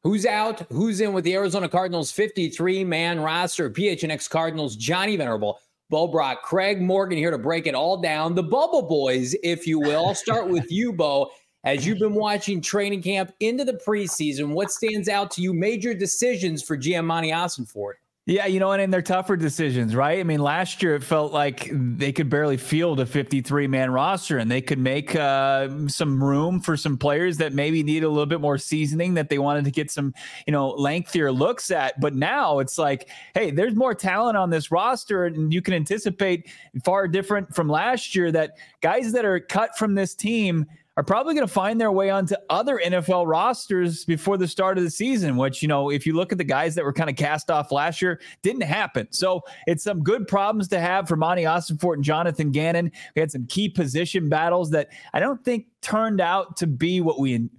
Who's out? Who's in with the Arizona Cardinals 53-man roster? PHNX Cardinals, Johnny Venerable, Bo Brock, Craig Morgan here to break it all down. The Bubble Boys, if you will. I'll start with you, Bo. As you've been watching training camp into the preseason, what stands out to you? Major decisions for GM Monty Ossenfort. Yeah, and they're tougher decisions, right? I mean, last year it felt like they could barely field a 53-man roster, and they could make some room for some players that maybe need a little bit more seasoning that they wanted to get some, lengthier looks at. But now it's like, hey, there's more talent on this roster, and you can anticipate far different from last year that guys that are cut from this team are probably going to find their way onto other NFL rosters before the start of the season, which, if you look at the guys that were kind of cast off last year, didn't happen. So it's some good problems to have for Monty Ossenfort and Jonathan Gannon. We had some key position battles that I don't think turned out to be what we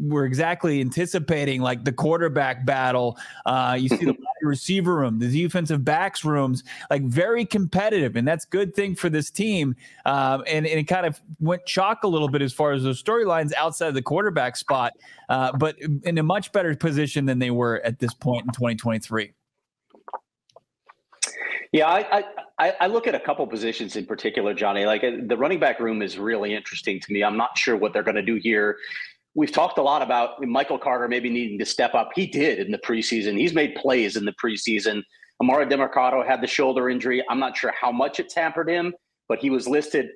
were exactly anticipating, like the quarterback battle. You see the receiver room, the defensive backs rooms, like very competitive. And that's a good thing for this team. And it kind of went chalk a little bit as far as those storylines outside of the quarterback spot, but in a much better position than they were at this point in 2023. Yeah, I look at a couple positions in particular, Johnny. Like the running back room is really interesting to me. I'm not sure what they're going to do here. We've talked a lot about Michael Carter maybe needing to step up. He did in the preseason. He's made plays in the preseason. Amari DeMarcado had the shoulder injury. I'm not sure how much it tampered him, but he was listed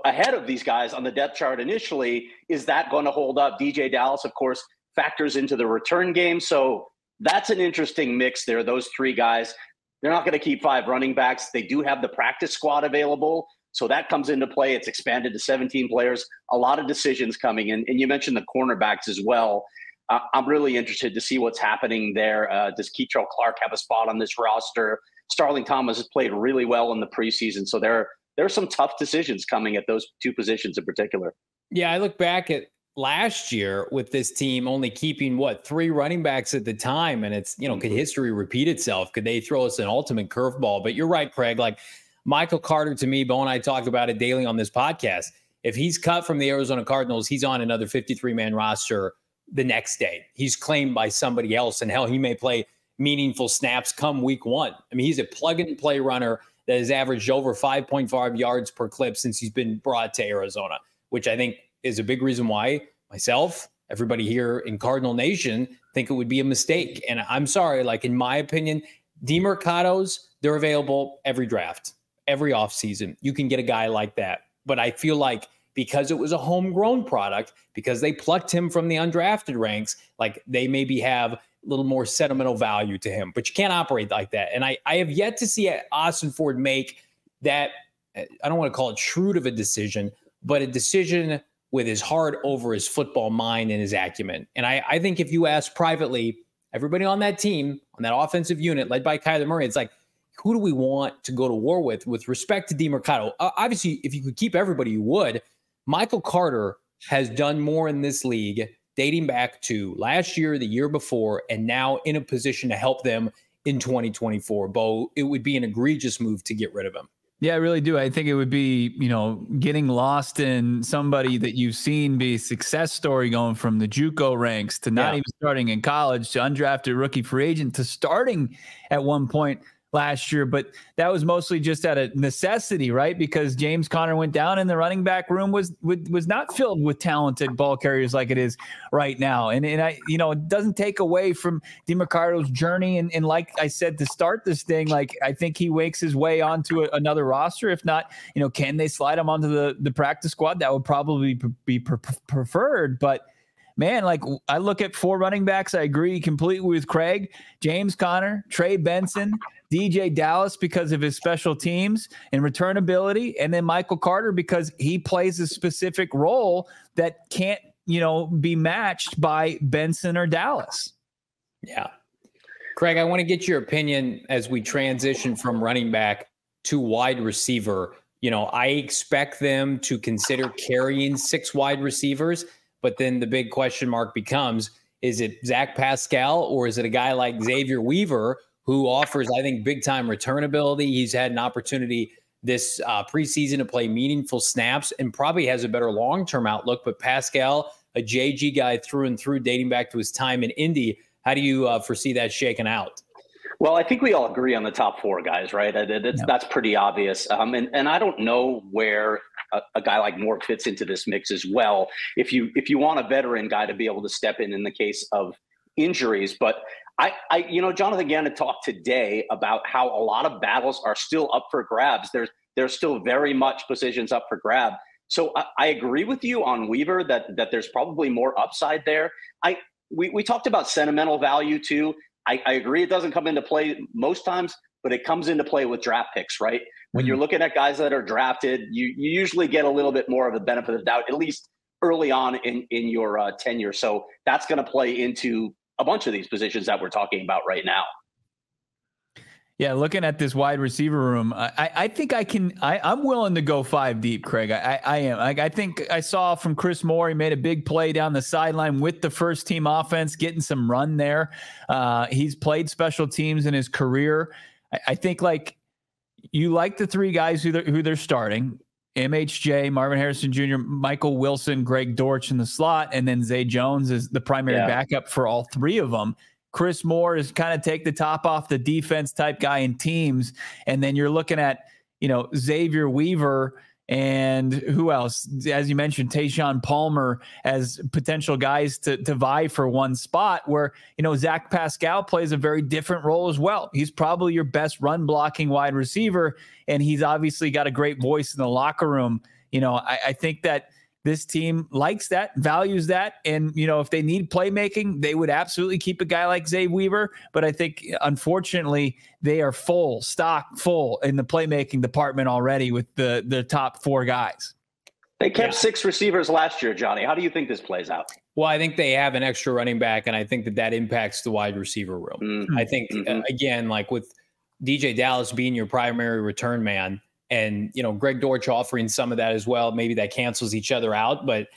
ahead of these guys on the depth chart initially. Is that going to hold up? DJ Dallas, of course, factors into the return game. So that's an interesting mix there, those three guys. They're not going to keep 5 running backs. They do have the practice squad available. So that comes into play. It's expanded to 17 players. A lot of decisions coming in. And you mentioned the cornerbacks as well. I'm really interested to see what's happening there. Does Keitrell Clark have a spot on this roster? Starling Thomas has played really well in the preseason. So there are some tough decisions coming at those two positions in particular. Yeah, I look back at last year with this team only keeping 3 running backs at the time. And it's, could history repeat itself? Could they throw us an ultimate curveball? But you're right, Craig. Like Michael Carter, to me, Bo and I talk about it daily on this podcast. If he's cut from the Arizona Cardinals, he's on another 53-man roster the next day. He's claimed by somebody else. And hell, he may play meaningful snaps come week 1. I mean, he's a plug-and-play runner that has averaged over 5.5 yards per clip since he's been brought to Arizona, which I think is a big reason why myself, everybody here in Cardinal Nation, think it would be a mistake. And I'm sorry, like in my opinion, DeMarcados, they're available every draft, every offseason. You can get a guy like that. But I feel like because it was a homegrown product, because they plucked him from the undrafted ranks, like they maybe have a little more sentimental value to him. But you can't operate like that. And I have yet to see Ossenfort make that, I don't want to call it shrewd of a decision, but a decision with his heart over his football mind and his acumen. And I think if you ask privately, everybody on that team, on that offensive unit led by Kyler Murray, it's like, who do we want to go to war with respect to DeMarcado? Obviously, if you could keep everybody, you would. Michael Carter has done more in this league dating back to last year, the year before, and now in a position to help them in 2024. Bo, it would be an egregious move to get rid of him. Yeah, I really do. I think it would be, getting lost in somebody that you've seen be a success story going from the JUCO ranks to not even starting in college to undrafted rookie free agent to starting at one point last year. But that was mostly just out of necessity, right? Because James Conner went down and the running back room was not filled with talented ball carriers like it is right now. And I, it doesn't take away from DeMarcado's journey. And like I said, to start this thing, like I think he wakes his way onto another roster. If not, can they slide him onto the practice squad? That would probably be preferred. But man, like I look at 4 running backs. I agree completely with Craig. James Conner, Trey Benson, DJ Dallas because of his special teams and return ability, and then Michael Carter because he plays a specific role that can't, be matched by Benson or Dallas. Yeah. Craig, I want to get your opinion as we transition from running back to wide receiver. I expect them to consider carrying 6 wide receivers, but then the big question mark becomes, is it Zach Pascal or is it a guy like Xavier Weaver who offers, I think, big-time return ability? He's had an opportunity this preseason to play meaningful snaps and probably has a better long-term outlook. But Pascal, a JG guy through and through, dating back to his time in Indy. How do you foresee that shaking out? Well, I think we all agree on the top four guys, right? That's pretty obvious. And I don't know where a guy like Moore fits into this mix as well. If you want a veteran guy to be able to step in the case of injuries, but Jonathan Gannon talked today about how a lot of battles are still up for grabs. There's still very much positions up for grab. So I agree with you on Weaver that there's probably more upside there. We talked about sentimental value too. I agree it doesn't come into play most times, but it comes into play with draft picks, right? When you're looking at guys that are drafted, you usually get a little bit more of a benefit of doubt, at least early on in your tenure. So that's going to play into a bunch of these positions that we're talking about right now. Yeah, looking at this wide receiver room, I think I'm willing to go 5 deep, Craig. I am. I think I saw from Chris Moore, he made a big play down the sideline with the first team offense, getting some run there. He's played special teams in his career. I think you like the 3 guys who they're starting. MHJ, Marvin Harrison Jr., Michael Wilson, Greg Dortch in the slot, and then Zay Jones is the primary backup for all 3 of them. Chris Moore is kind of take the top off the defense type guy in teams. And then you're looking at, Xavier Weaver and who else? As you mentioned, Tayshaun Palmer as potential guys to vie for one spot where, Zach Pascal plays a very different role as well. He's probably your best run blocking wide receiver. And he's obviously got a great voice in the locker room. I think that this team likes that, values that. And, if they need playmaking, they would absolutely keep a guy like Zay Weaver. But I think, unfortunately, they are stock full in the playmaking department already with the top 4 guys. They kept 6 receivers last year, Johnny. How do you think this plays out? Well, I think they have an extra running back, and I think that impacts the wide receiver room. Mm-hmm. I think, again, like with DJ Dallas being your primary return man, and, Greg Dortch offering some of that as well. Maybe that cancels each other out, but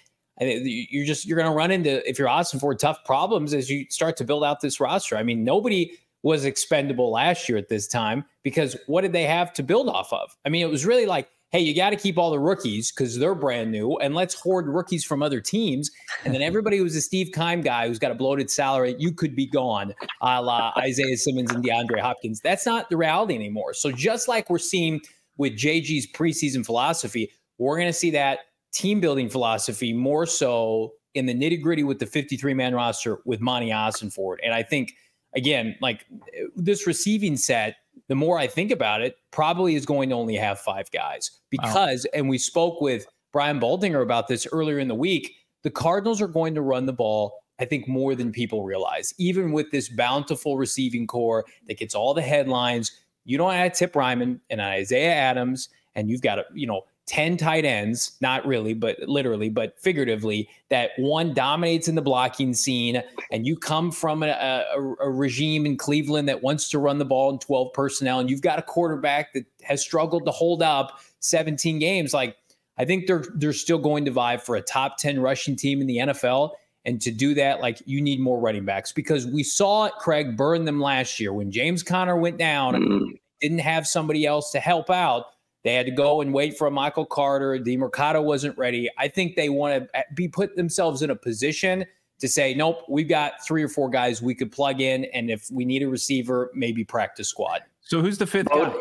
you're going to run into, if you're Austin Ford, tough problems as you start to build out this roster. I mean, nobody was expendable last year at this time because what did they have to build off of? I mean, it was really like, hey, you got to keep all the rookies because they're brand new and let's hoard rookies from other teams. And then everybody who's a Steve Keim guy who's got a bloated salary, you could be gone, a la Isaiah Simmons and DeAndre Hopkins. That's not the reality anymore. So just like we're seeing with JG's preseason philosophy, we're going to see that team building philosophy more so in the nitty gritty with the 53-man roster with Monty Ossenford. And I think, again, like this receiving set, the more I think about it, probably is going to only have 5 guys because, and we spoke with Brian Baldinger about this earlier in the week, the Cardinals are going to run the ball, I think, more than people realize, even with this bountiful receiving core that gets all the headlines. You don't have Tip Ryman and Isaiah Adams, and you've got 10 tight ends, not really, but literally, but figuratively, that one dominates in the blocking scene, and you come from a regime in Cleveland that wants to run the ball in 12 personnel, and you've got a quarterback that has struggled to hold up 17 games. Like, I think they're still going to vie for a top 10 rushing team in the NFL. And to do that, like, you need more running backs because we saw it, Craig, burn them last year. When James Conner went down, didn't have somebody else to help out. They had to go and wait for a Michael Carter. DeMercado wasn't ready. I think they want to put themselves in a position to say, nope, we've got 3 or 4 guys we could plug in. And if we need a receiver, maybe practice squad. So who's the 5th guy?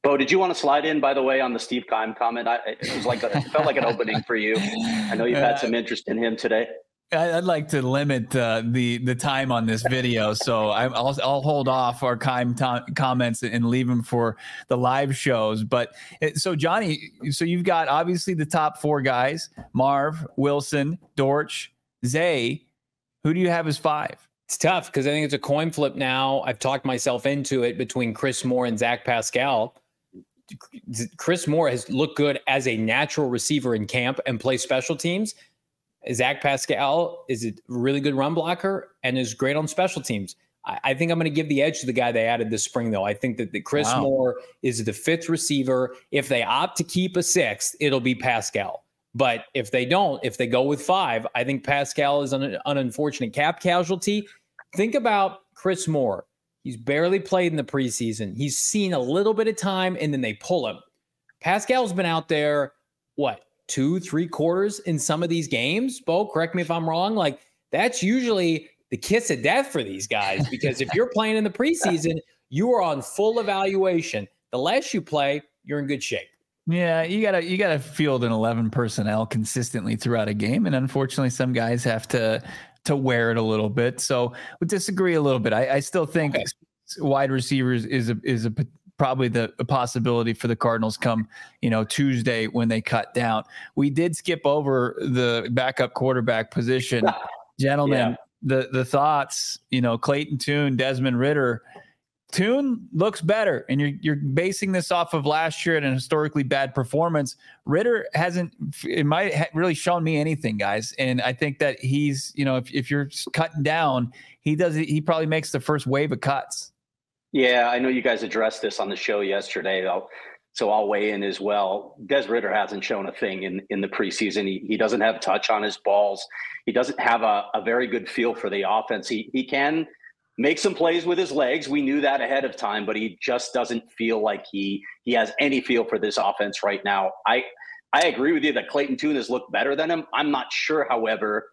Bo, did you want to slide in, by the way, on the Steve Keim comment? It felt like an opening for you. I know you've had some interest in him today. I'd like to limit the time on this video, so I'll hold off our comments and leave them for the live shows. But so Johnny, so you've got obviously the top 4 guys: Marv, Wilson, Dortch, Zay. Who do you have as 5? It's tough because I think it's a coin flip now. I've talked myself into it between Chris Moore and Zach Pascal. Chris Moore has looked good as a natural receiver in camp and play special teams. Zach Pascal is a really good run blocker and is great on special teams. I think I'm going to give the edge to the guy they added this spring, though. I think that Chris Moore is the 5th receiver. If they opt to keep a 6th, it'll be Pascal. But if they don't, if they go with 5, I think Pascal is an unfortunate cap casualty. Think about Chris Moore. He's barely played in the preseason. He's seen a little bit of time, and then they pull him. Pascal's been out there, 2-3 quarters in some of these games. Bo, correct me if I'm wrong. Like, that's usually the kiss of death for these guys, because if you're playing in the preseason, you are on full evaluation. The less you play, you're in good shape. Yeah, you gotta field an 11 personnel consistently throughout a game, and unfortunately, some guys have to wear it a little bit. So we disagree a little bit. I still think wide receivers is probably a possibility for the Cardinals come Tuesday when they cut down. We did skip over the backup quarterback position, gentlemen. Yeah. The thoughts, Clayton Tune, Desmond Ridder. Tune looks better, and you're basing this off of last year and a historically bad performance. Ridder hasn't really shown me anything, guys. And I think that he's, if you're cutting down, he probably makes the first wave of cuts. Yeah, I know you guys addressed this on the show yesterday, so I'll weigh in as well. Des Ridder hasn't shown a thing in the preseason. He doesn't have touch on his balls. He doesn't have a very good feel for the offense. He can make some plays with his legs. We knew that ahead of time, but he just doesn't feel like he has any feel for this offense right now. I agree with you that Clayton Tune has looked better than him. I'm not sure, however,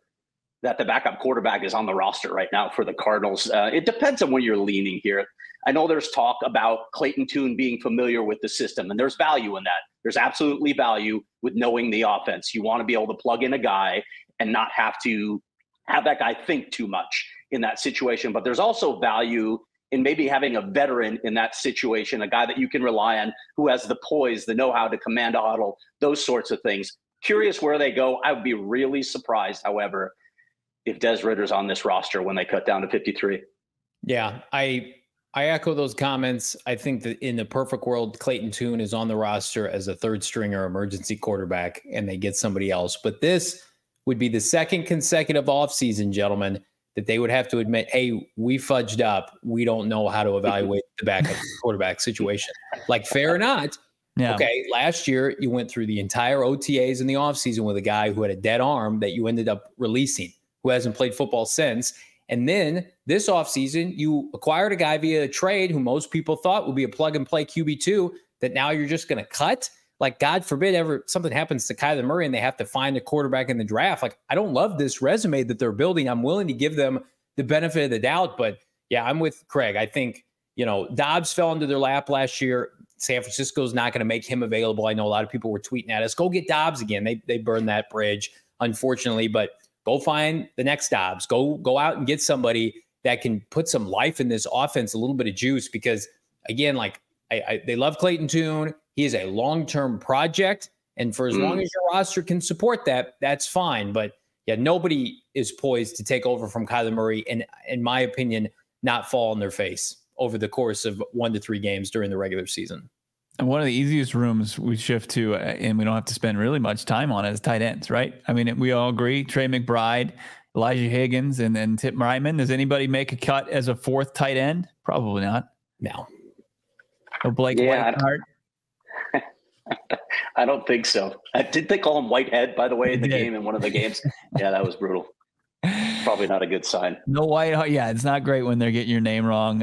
that the backup quarterback is on the roster right now for the Cardinals. It depends on where you're leaning here. I know there's talk about Clayton Tune being familiar with the system, and there's value in that. There's absolutely value with knowing the offense. You want to be able to plug in a guy and not have to have that guy think too much in that situation. But there's also value in maybe having a veteran in that situation, a guy that you can rely on, who has the poise, the know-how to command a huddle, those sorts of things. Curious where they go. I would be really surprised, however, if Des Ridder's on this roster when they cut down to 53. Yeah, I echo those comments. I think that in the perfect world, Clayton Tune is on the roster as a third stringer emergency quarterback, and they get somebody else. But this would be the second consecutive offseason, gentlemen, that they would have to admit, hey, we fudged up. We don't know how to evaluate the backup quarterback situation. Like, fair or not. Yeah. Okay, last year you went through the entire OTAs in the offseason with a guy who had a dead arm that you ended up releasing, who hasn't played football since. And then this offseason, you acquired a guy via a trade who most people thought would be a plug-and-play QB2 that now you're just going to cut. Like, God forbid ever something happens to Kyler Murray and they have to find a quarterback in the draft. Like, I don't love this resume that they're building. I'm willing to give them the benefit of the doubt. But, yeah, I'm with Craig. I think, Dobbs fell into their lap last year. San Francisco's not going to make him available. I know a lot of people were tweeting at us, go get Dobbs again. They burned that bridge, unfortunately. But go find the next Dobbs. Go out and get somebody that can put some life in this offense, a little bit of juice. Because, again, like, they love Clayton Tune. He is a long-term project, and for as long as your roster can support that, that's fine. But, yeah, nobody is poised to take over from Kyler Murray and, in my opinion, not fall on their face over the course of 1 to 3 games during the regular season. And one of the easiest rooms we shift to, and we don't have to spend really much time on it, is tight ends, right? I mean, we all agree, Trey McBride, Elijah Higgins, and then Tip Ryman. Does anybody make a cut as a fourth tight end? Probably not. No. Blake Whiteheart. I don't think so. Did they call him Whitehead, by the way, in the game, in one of the games? Yeah, that was brutal. Probably not a good sign. No Whiteheart. Yeah, it's not great when they're getting your name wrong.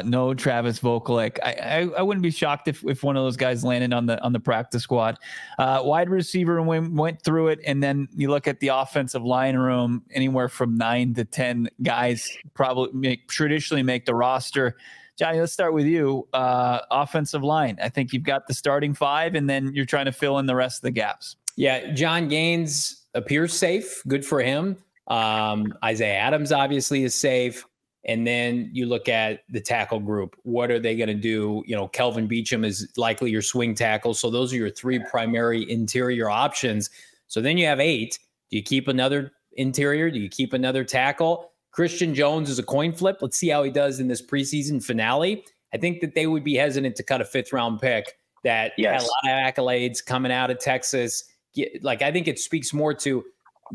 No Travis Vokalek. I wouldn't be shocked if one of those guys landed on the practice squad. Wide receiver went through it, and then you look at the offensive line room. Anywhere from 9 to 10 guys probably traditionally make the roster. Johnny, let's start with you. Offensive line. I think you've got the starting 5, and then you're trying to fill in the rest of the gaps. Yeah, John Gaines appears safe. Good for him. Isaiah Adams obviously is safe. And then you look at the tackle group. What are they going to do? Kelvin Beachum is likely your swing tackle. So those are your 3 primary interior options. So then you have 8. Do you keep another interior? Do you keep another tackle? Christian Jones is a coin flip. Let's see how he does in this preseason finale. I think that they would be hesitant to cut a 5th-round pick that had a lot of accolades coming out of Texas. I think it speaks more to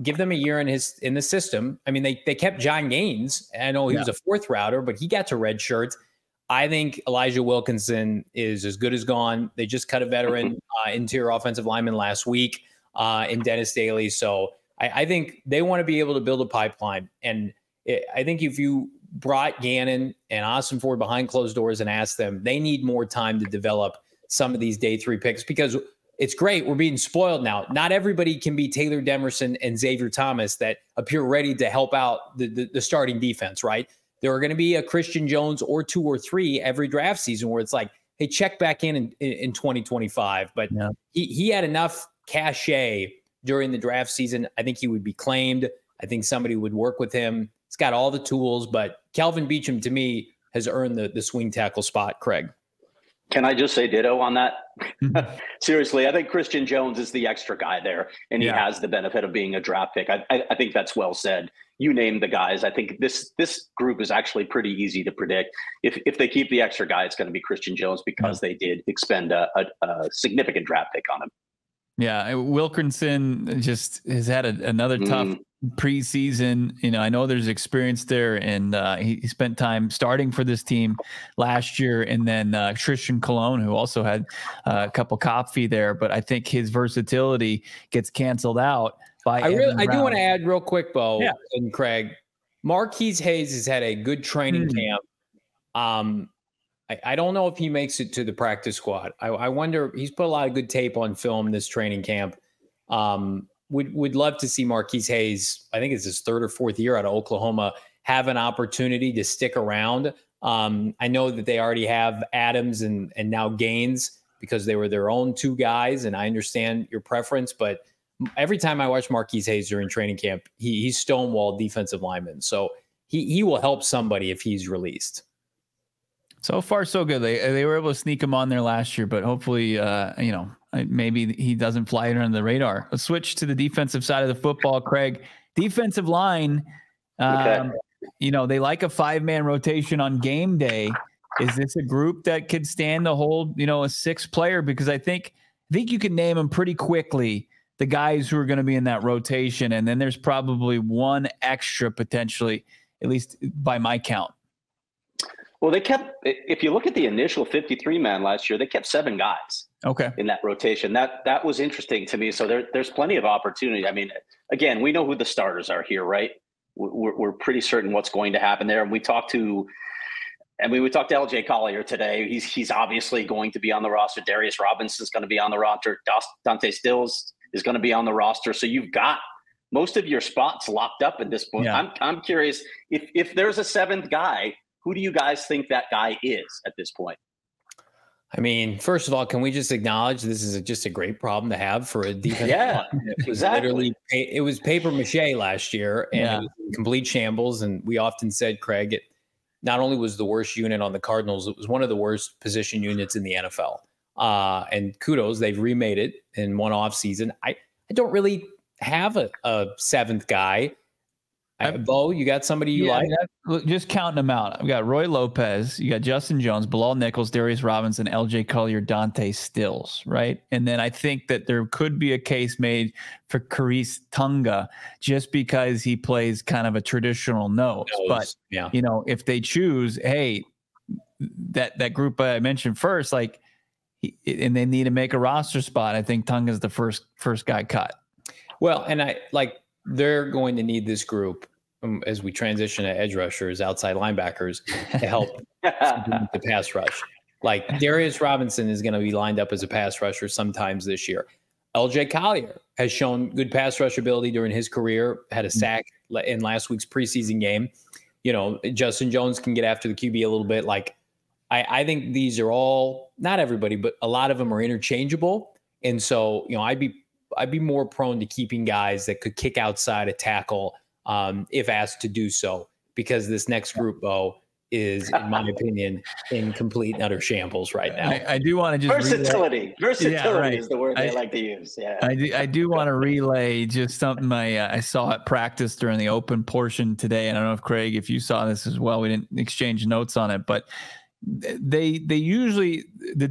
give them a year in the system. I mean, they kept John Gaines. I know he was a 4th router, but he got to redshirt. I think Elijah Wilkinson is as good as gone. They just cut a veteran interior offensive lineman last week in Dennis Daly. So I think they want to be able to build a pipeline. And I think if you brought Gannon and Austin Ford behind closed doors and asked them, they need more time to develop some of these day 3 picks, because it's great. We're being spoiled now. Not everybody can be Taylor Demerson and Xavier Thomas that appear ready to help out the starting defense, right? There are going to be a Christian Jones or 2 or 3 every draft season where it's like, hey, check back in 2025. But he had enough cachet during the draft season. I think he would be claimed. I think somebody would work with him. He's got all the tools, but Kelvin Beachum, to me, has earned the swing tackle spot, Craig. Can I just say ditto on that? Seriously, I think Christian Jones is the extra guy there, and he has the benefit of being a draft pick. I think that's well said. You named the guys. I think this group is actually pretty easy to predict. If they keep the extra guy, it's going to be Christian Jones because they did expend a significant draft pick on him. Yeah, Wilkinson just has had another tough preseason. You know, I know there's experience there, and he spent time starting for this team last year, and then Christian Cologne, who also had a couple coffee there, but I think his versatility gets canceled out by. I do want to add real quick, Bo and Craig. Marquise Hayes has had a good training camp. I don't know if he makes it to the practice squad. I wonder. He's put a lot of good tape on film this training camp. Would love to see Marquise Hayes. I think it's his 3rd or 4th year out of Oklahoma. Have an opportunity to stick around. I know that they already have Adams and now Gaines because they were their own 2 guys, and I understand your preference. But every time I watch Marquise Hayes during training camp, he's stonewalled defensive lineman. So he will help somebody if he's released. So far, so good. They were able to sneak him on there last year, but hopefully, maybe he doesn't fly under the radar. Let's switch to the defensive side of the football, Craig. Defensive line, they like a 5-man rotation on game day. Is this a group that could stand to hold, a 6th player? Because I think you can name them pretty quickly, the guys who are going to be in that rotation, and then there's probably 1 extra potentially, at least by my count. Well, if you look at the initial 53-man last year, they kept 7 guys in that rotation. That was interesting to me. So there's plenty of opportunity. I mean, again, we know who the starters are here, right? We're pretty certain what's going to happen there. And we talked to LJ Collier today. He's obviously going to be on the roster. Darius Robinson is going to be on the roster. Dante Stills is going to be on the roster. So you've got most of your spots locked up at this point. Yeah. I'm curious if there's a 7th guy. Who do you guys think that guy is at this point? I mean, first of all, can we just acknowledge this is just a great problem to have for a defense? Yeah, it was literally it was paper mache last year, and it was complete shambles. And we often said, Craig, it not only was the worst unit on the Cardinals, it was one of the worst position units in the NFL. And kudos, they've remade it in one off season. I don't really have a 7th guy. Bo, you got somebody you like? Just counting them out. We got Roy Lopez, you got Justin Jones, Bilal Nichols, Darius Robinson, LJ Collier, Dante Stills, right? And then I think that there could be a case made for Karis Tunga just because he plays kind of a traditional nose. But, if they choose, hey, that group I mentioned first, and they need to make a roster spot, I think Tunga's the first guy cut. Well, and they're going to need this group as we transition to edge rushers, outside linebackers to help the pass rush. Like Darius Robinson is going to be lined up as a pass rusher sometimes this year. LJ Collier has shown good pass rush ability during his career, had a sack in last week's preseason game. Justin Jones can get after the QB a little bit. I think these are all, not everybody, but a lot of them are interchangeable. And so, I'd be more prone to keeping guys that could kick outside a tackle if asked to do so, because this next group, Bo, is, in my opinion, in complete and utter shambles right now. I do want to just versatility is the word I like to use. Yeah, I do want to relay just something I saw at practice during the open portion today. And I don't know if Craig, if you saw this as well, we didn't exchange notes on it, but the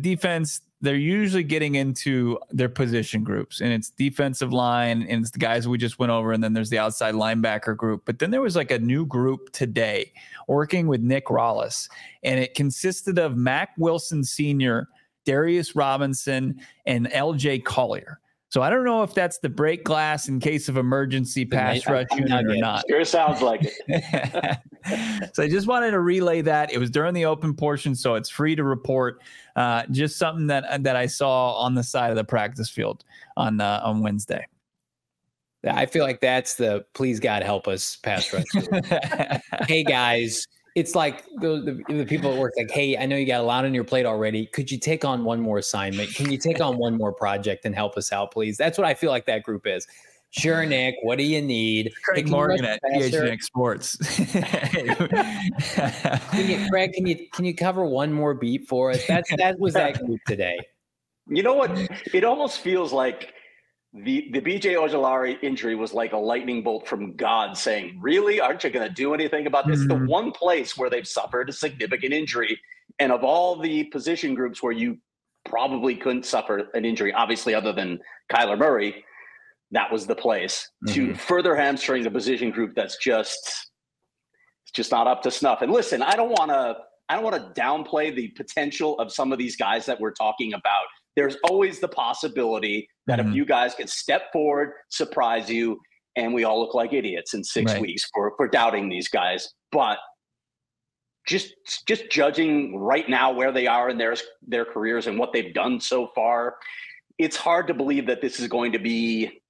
defense, they're usually getting into their position groups, and it's defensive line, and it's the guys we just went over, and then there's the outside linebacker group. But then there was a new group today working with Nick Rollis, and it consisted of Mac Wilson Sr., Darius Robinson, and LJ Collier. So I don't know if that's the break glass in case of emergency pass rush unit or not. Sure sounds like it. So I just wanted to relay that. It was during the open portion, so it's free to report. Just something that I saw on the side of the practice field on Wednesday. I feel like that's the please God help us pass rush. Hey guys, it's like the people at work, like, hey, I know you got a lot on your plate already. Could you take on one more assignment? Can you take on one more project and help us out, please? That's what I feel like that group is. Sure, Nick, what do you need? Craig Morgan at PHNX Sports. Craig, can you cover one more beat for us? That was that group today. You know what? It almost feels like the BJ Ojulari injury was like a lightning bolt from God saying, really? Aren't you going to do anything about this? The one place where they've suffered a significant injury. And of all the position groups where you probably couldn't suffer an injury, obviously other than Kyler Murray, that was the place to further hamstring a position group that's just not up to snuff. And listen, I don't want to downplay the potential of some of these guys that we're talking about. There's always the possibility that a few guys can step forward, surprise you, and we all look like idiots in 6 weeks for doubting these guys. But just judging right now where they are in their careers and what they've done so far, it's hard to believe that this is going to be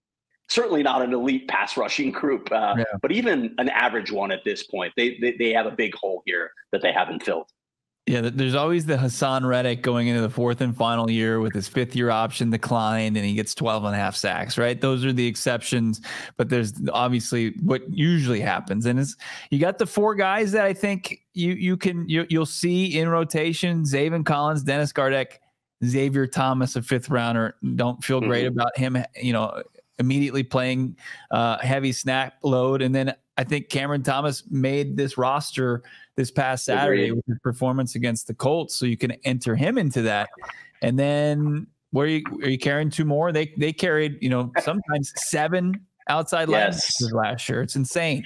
certainly not an elite pass rushing group, but even an average one at this point. They have a big hole here that they haven't filled. Yeah, there's always the Hassan Reddick going into the fourth and final year with his fifth-year option declined, and he gets 12.5 sacks, right? Those are the exceptions, but there's obviously what usually happens. And you got the four guys that I think you'll see in rotation: Zaven Collins, Dennis Gardeck, Xavier Thomas, a fifth rounder. Don't feel great about him, immediately playing heavy snap load. And then I think Cameron Thomas made this roster this past Saturday with his performance against the Colts. So you can enter him into that. And then are you carrying two more? They carried, sometimes 7 outside linebackers last year. It's insane.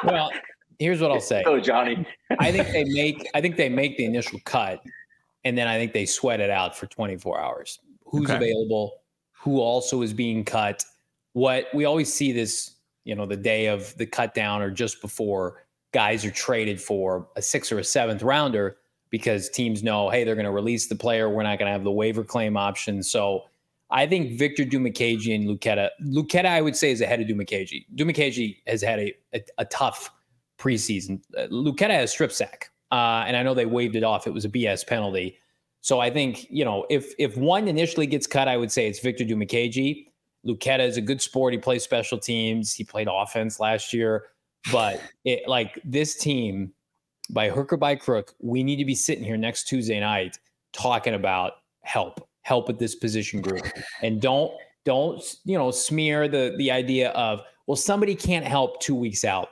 Well, here's what I'll say. Oh, Johnny. I think they make the initial cut, and then I think they sweat it out for 24 hours. Who's available? Who also is being cut? What we always see this, the day of the cut down or just before, guys are traded for a 6th or a 7th rounder because teams know, hey, they're going to release the player. We're not going to have the waiver claim option. So I think Victor Dumukagey and Luketa, I would say, is ahead of Dumukagey. Dumukagey has had a tough preseason. Luketa has strip sack, and I know they waved it off. It was a BS penalty. So I think, if one initially gets cut, I would say it's Victor Dumukagey. Luketa is a good sport. He plays special teams. He played offense last year. But this team, by hook or by crook, we need to be sitting here next Tuesday night talking about help at this position group. And don't smear the idea of, well, somebody can't help 2 weeks out.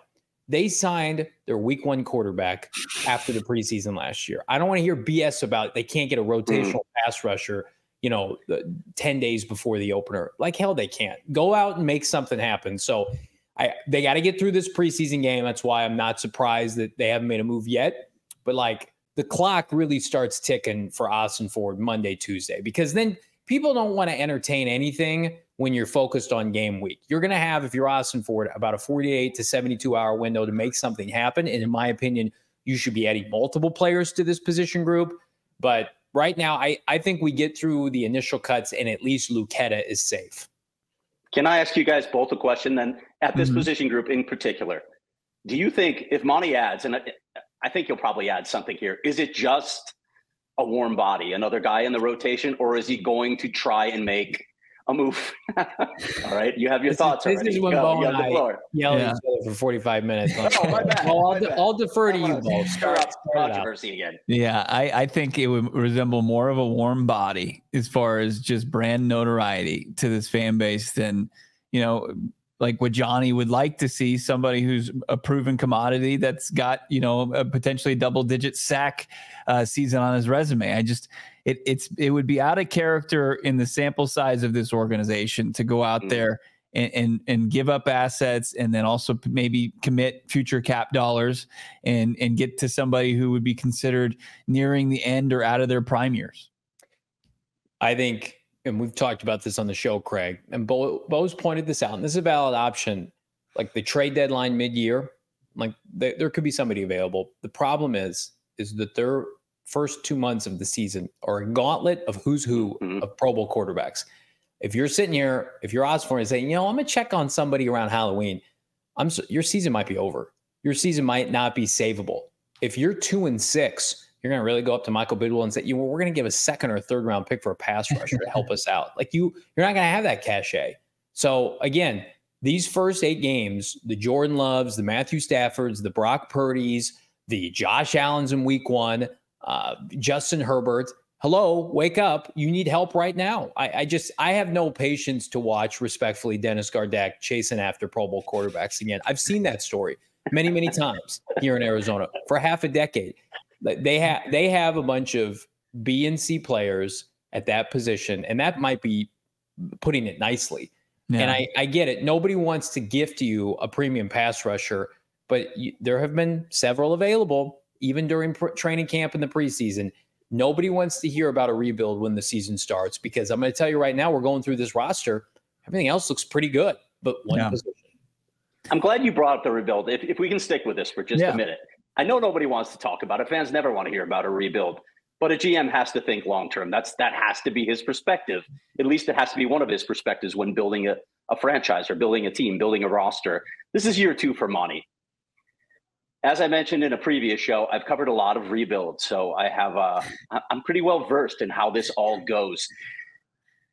They signed their week 1 quarterback after the preseason last year. I don't want to hear BS about they can't get a rotational pass rusher, 10 days before the opener. Like hell, they can't. Go out and make something happen. So they got to get through this preseason game. That's why I'm not surprised that they haven't made a move yet. But the clock really starts ticking for Austin Ford Monday, Tuesday, because then people don't want to entertain anything when you're focused on game week. You're going to have, if you're Austin Ford, about a 48 to 72 hour window to make something happen. And in my opinion, you should be adding multiple players to this position group. But right now, I think we get through the initial cuts and at least Luketa is safe. Can I ask you guys both a question then? At this position group in particular, do you think if Monty adds, and I think he'll probably add something here, is it just a warm body, another guy in the rotation, or is he going to try and make a move? All right, you have your thoughts already. This is when Bo and I yelled at each other for 45 minutes. My bad. I'll defer to you, Bo. Start controversy again. Yeah, I think it would resemble more of a warm body as far as just brand notoriety to this fan base than, like what Johnny would like to see, somebody who's a proven commodity that's got, a potentially double-digit sack season on his resume. It would be out of character in the sample size of this organization to go out there and give up assets and then also maybe commit future cap dollars and get to somebody who would be considered nearing the end or out of their prime years. I think and we've talked about this on the show, Craig, and Bo's pointed this out, and this is a valid option, like the trade deadline mid-year, like there could be somebody available. The problem is that their first 2 months of the season are a gauntlet of who's who of Pro Bowl quarterbacks. If you're sitting here, if you're Osborne and saying, I'm going to check on somebody around Halloween, your season might be over. Your season might not be savable. If you're 2-6, you're going to really go up to Michael Bidwell and say, we're going to give a second or third round pick for a pass rusher to help us out. Like you're not going to have that cachet. So again, these first 8 games, the Jordan Loves, the Matthew Staffords, the Brock Purdy's, the Josh Allens in week 1, Justin Herbert. Hello, wake up. You need help right now. I have no patience to watch, respectfully, Dennis Gardeck chasing after Pro Bowl quarterbacks again. I've seen that story many, many times here in Arizona for half a decade. They have a bunch of B and C players at that position, and that might be putting it nicely. Yeah. And I get it. Nobody wants to gift you a premium pass rusher, but there have been several available, even during training camp in the preseason. Nobody wants to hear about a rebuild when the season starts, because I'm going to tell you right now, we're going through this roster. Everything else looks pretty good, but one position. I'm glad you brought up the rebuild. If we can stick with this for just a minute. I know nobody wants to talk about it. Fans never want to hear about a rebuild, but a GM has to think long-term. That has to be his perspective. At least it has to be one of his perspectives when building a franchise or building a team, building a roster. This is year 2 for Monty. As I mentioned in a previous show, I've covered a lot of rebuilds, so I'm pretty well versed in how this all goes.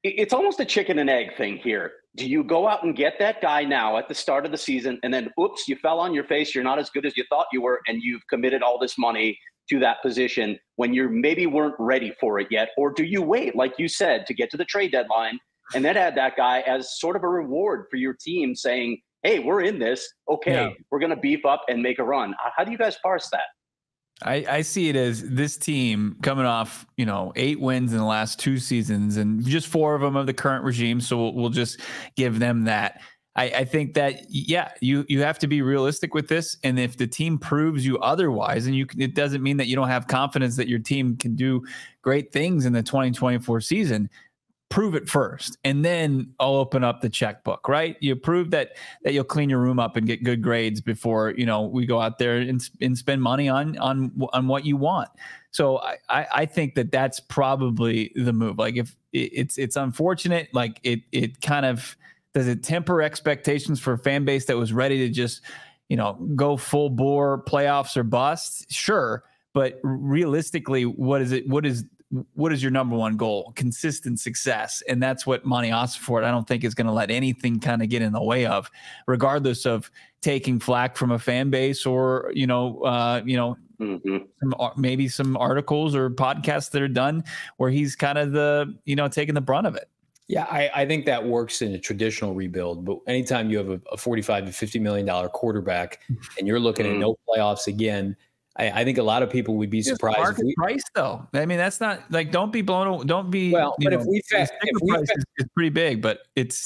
It's almost a chicken and egg thing here. Do you go out and get that guy now at the start of the season, and then, oops, you fell on your face, you're not as good as you thought you were, and you've committed all this money to that position when you maybe weren't ready for it yet? Or do you wait, like you said, to get to the trade deadline and then add that guy as sort of a reward for your team saying, hey, we're in this. Okay, we're going to beef up and make a run. How do you guys parse that? I see it as this team coming off, 8 wins in the last 2 seasons and just 4 of them of the current regime. So we'll just give them that. I think that, you have to be realistic with this. And if the team proves you otherwise, and it doesn't mean that you don't have confidence that your team can do great things in the 2024 season. Prove it first, and then I'll open up the checkbook, right? You prove that you'll clean your room up and get good grades before, we go out there and spend money on what you want. So I think that that's probably the move. Like, if it's unfortunate, like it kind of, does it temper expectations for a fan base that was ready to just, go full bore playoffs or bust? Sure. But realistically, what is your number one goal? Consistent success. And that's what Monty Osborne, I don't think, is going to let anything kind of get in the way of, regardless of taking flack from a fan base or, maybe some articles or podcasts that are done where he's kind of taking the brunt of it. Yeah, I think that works in a traditional rebuild, but anytime you have a $45 to $50 million quarterback and you're looking at no playoffs again, I think a lot of people would be surprised. Market price, though. I mean, that's not like, don't be blown. Don't be. Well, but if it's pretty big, but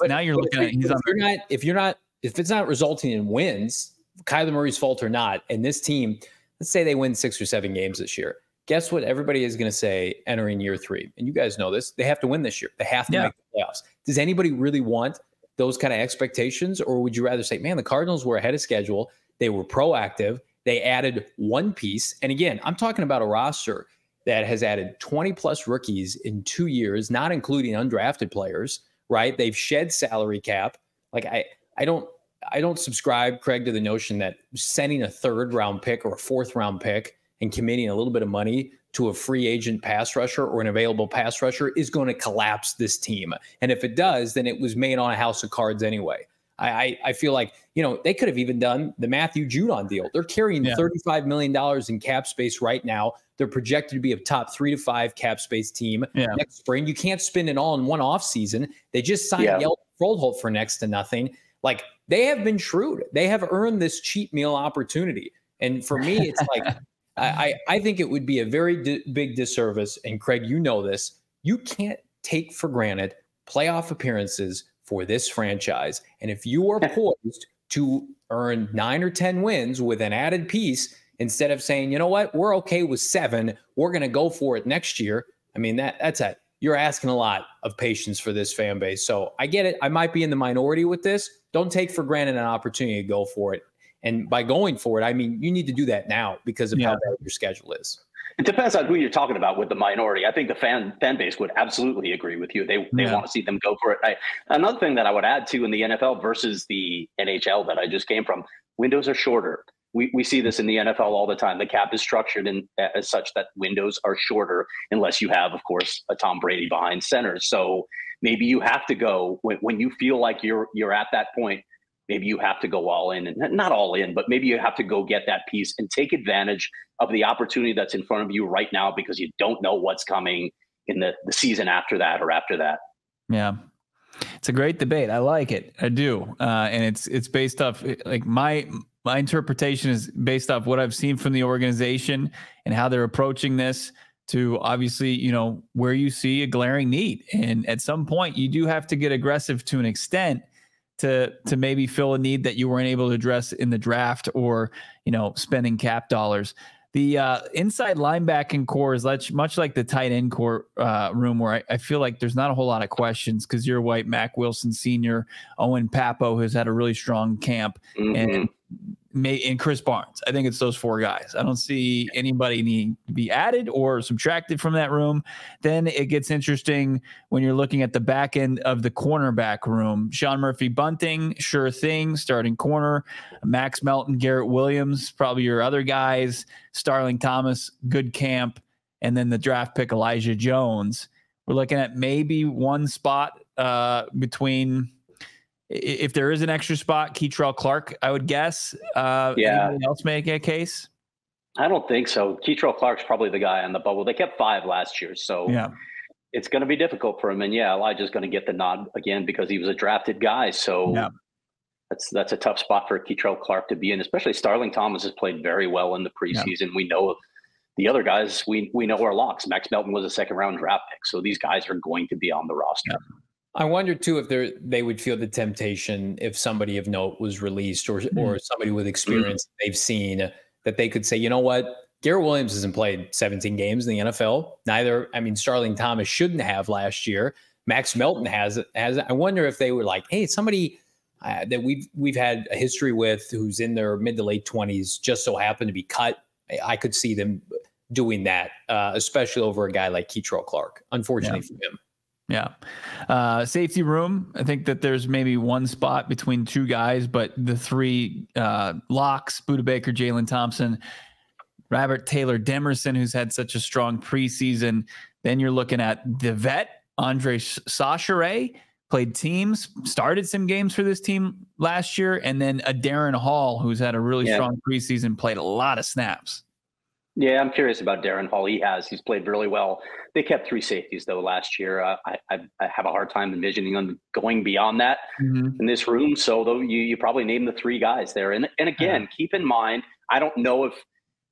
now you're looking at. If it's not resulting in wins, Kyler Murray's fault or not, and this team, let's say they win 6 or 7 games this year. Guess what? Everybody is going to say entering year 3, and you guys know this. They have to win this year. They have to make the playoffs. Does anybody really want those kind of expectations, or would you rather say, man, the Cardinals were ahead of schedule. They were proactive. They added one piece. And again, I'm talking about a roster that has added 20 plus rookies in 2 years, not including undrafted players, right? They've shed salary cap. Like I don't subscribe, Craig, to the notion that sending a 3rd round pick or a 4th round pick and committing a little bit of money to a free agent pass rusher or an available pass rusher is going to collapse this team. And if it does, then it was made on a house of cards anyway. I feel like, they could have even done the Matthew Judon deal. They're carrying $35 million in cap space right now. They're projected to be a top 3 to 5 cap space team next spring. You can't spend it all in one offseason. They just signed Yeldon Froholt for next to nothing. Like, they have been shrewd. They have earned this cheap meal opportunity. And for me, it's like, I think it would be a very big disservice. And Craig, you know this. You can't take for granted playoff appearances for this franchise. And if you are poised to earn 9 or 10 wins with an added piece, instead of saying, you know what, we're okay with 7, we're going to go for it next year. I mean, that's a you're asking a lot of patience for this fan base. So I get it. I might be in the minority with this. Don't take for granted an opportunity to go for it. And by going for it, I mean, you need to do that now because of how bad your schedule is. It depends on who you're talking about with the minority. I think the fan base would absolutely agree with you. They want to see them go for it. Another thing that I would add to in the NFL versus the NHL that I just came from, windows are shorter. We see this in the NFL all the time. The cap is structured as such that windows are shorter unless you have, of course, a Tom Brady behind center. So maybe you have to go when you feel like you're at that point. Maybe you have to go all in, and not all in, but maybe you have to go get that piece and take advantage of the opportunity that's in front of you right now because you don't know what's coming in the season after that or after that. Yeah. It's a great debate. I like it. I do. And it's based off, like, my interpretation is based off what I've seen from the organization and how they're approaching this, to obviously, you know, where you see a glaring need. And at some point you do have to get aggressive to an extent to maybe fill a need that you weren't able to address in the draft, or, you know, spending cap dollars. The inside linebacking core is much like the tight end core room, where I feel like there's not a whole lot of questions because you're White, Mac Wilson Sr., Owen Papo, who's had a really strong camp, and Chris Barnes. I think it's those four guys. I don't see anybody need to be added or subtracted from that room. Then it gets interesting when you're looking at the back end of the cornerback room. Sean Murphy-Bunting, sure thing, starting corner. Max Melton, Garrett Williams, probably your other guys. Starling Thomas, good camp. And then the draft pick, Elijah Jones. We're looking at maybe one spot between, if there is an extra spot, Keitrell Clark, I would guess. Anybody else make a case? I don't think so. Keitrell Clark's probably the guy on the bubble. They kept 5 last year, so it's going to be difficult for him. And Elijah's going to get the nod again because he was a drafted guy. So that's a tough spot for Keitrell Clark to be in. Especially Starling Thomas has played very well in the preseason. We know of the other guys. We know are locks. Max Melton was a second-round draft pick, so these guys are going to be on the roster. I wonder too if they would feel the temptation if somebody of note was released, or somebody with experience they've seen, that they could say, you know what, Garrett Williams hasn't played 17 games in the NFL. Starling Thomas shouldn't have last year. Max Melton has. I wonder if they were like, hey, somebody that we've had a history with who's in their mid to late 20s just so happened to be cut. I could see them doing that, especially over a guy like Keitrell Clark. Unfortunately for him. Yeah. Safety room, I think that there's maybe one spot between two guys, but the three locks, Budda Baker, Jalen Thompson, Robert Taylor Demerson, who's had such a strong preseason. Then you're looking at the vet, Andre Sachere, played teams, started some games for this team last year, and then a Darren Hall, who's had a really strong preseason, played a lot of snaps. Yeah, I'm curious about Darren Hall. He's played really well. They kept 3 safeties though last year. I have a hard time envisioning them going beyond that in this room. So though you probably name the 3 guys there. And again, keep in mind, I don't know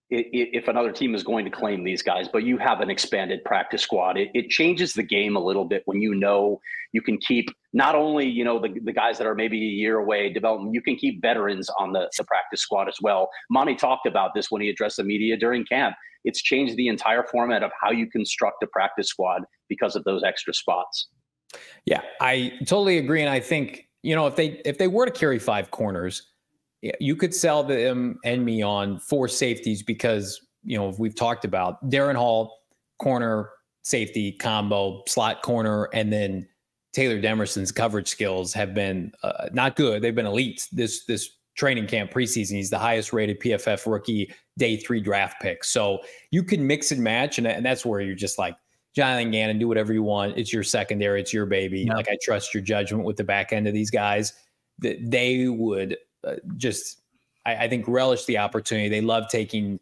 if another team is going to claim these guys, but you have an expanded practice squad. It changes the game a little bit when you can keep not only the guys that are maybe a year away development, you can keep veterans on the practice squad as well. Monty talked about this when he addressed the media during camp. It's changed the entire format of how you construct a practice squad because of those extra spots. Yeah, I totally agree. And I think, if they were to carry 5 corners, you could sell them and me on 4 safeties because, we've talked about Darren Hall, corner, safety combo, slot corner, and then Taylor Demerson's coverage skills have been not good. They've been elite this training camp preseason. He's the highest rated PFF rookie day 3 draft pick. So you can mix and match. And that's where you're just like, Jonathan Gannon, do whatever you want. It's your secondary. It's your baby. Yeah. Like, I trust your judgment with the back end of these guys. That they would I think, relish the opportunity. They love taking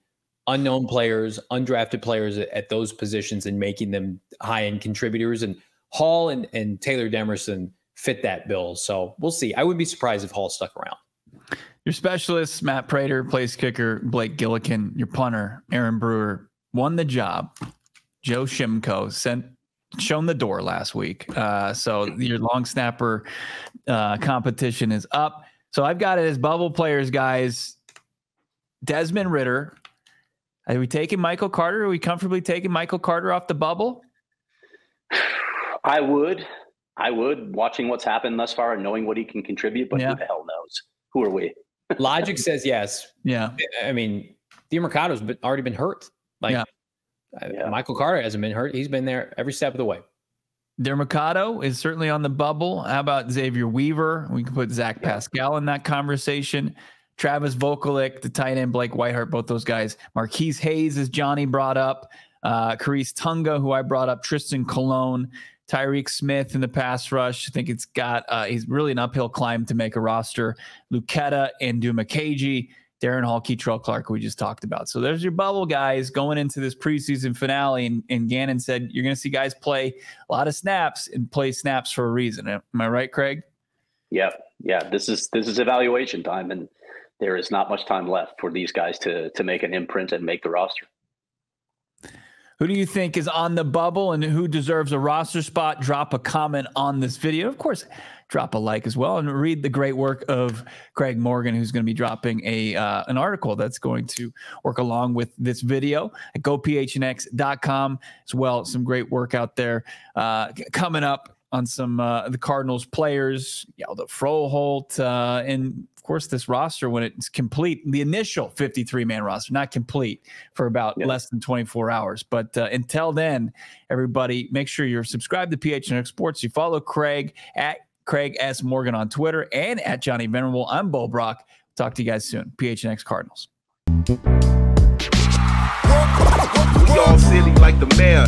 unknown players, undrafted players at those positions and making them high-end contributors. And Hall and Taylor Demerson fit that bill. So we'll see. I wouldn't be surprised if Hall stuck around. Your specialists, Matt Prater, place kicker, Blake Gillikin, your punter, Aaron Brewer, won the job. Joe Shimko shown the door last week. So your long snapper competition is up. So I've got it as bubble players, guys. Desmond Ridder. Are we taking Michael Carter? Are we comfortably taking Michael Carter off the bubble? I would watching what's happened thus far and knowing what he can contribute, but who the hell knows? Who are we? Logic says yes. Yeah. I mean, DeMarcado's already been hurt. Michael Carter hasn't been hurt. He's been there every step of the way. DeMarcado is certainly on the bubble. How about Xavier Weaver? We can put Zach Pascal in that conversation. Travis Vokalek, the tight end, Blake Whiteheart, both those guys. Marquise Hayes, as Johnny brought up. Carice Tunga, who I brought up. Tristan Colon. Tyreek Smith in the pass rush. I think it's got he's really an uphill climb to make a roster. Luketa and Dumakagi. Darren Hall, Keitrell Clark, we just talked about. So there's your bubble guys going into this preseason finale. And Gannon said you're going to see guys play a lot of snaps and play snaps for a reason. Am I right, Craig? Yeah. This is evaluation time, and there is not much time left for these guys to make an imprint and make the roster. Who do you think is on the bubble and who deserves a roster spot? Drop a comment on this video. Of course, drop a like as well, and read the great work of Craig Morgan, who's going to be dropping an article that's going to work along with this video at gophnx.com as well. Some great work out there coming up on some the Cardinals players, the Froholt, and of course this roster when it's complete, the initial 53-man roster, not complete for about less than 24 hours. But until then, everybody, make sure you're subscribed to PHNX Sports. You follow Craig at Craig S. Morgan on Twitter and at Johnny Venerable. I'm Bo Brock. Talk to you guys soon. PHNX Cardinals. We all silly like the mayor.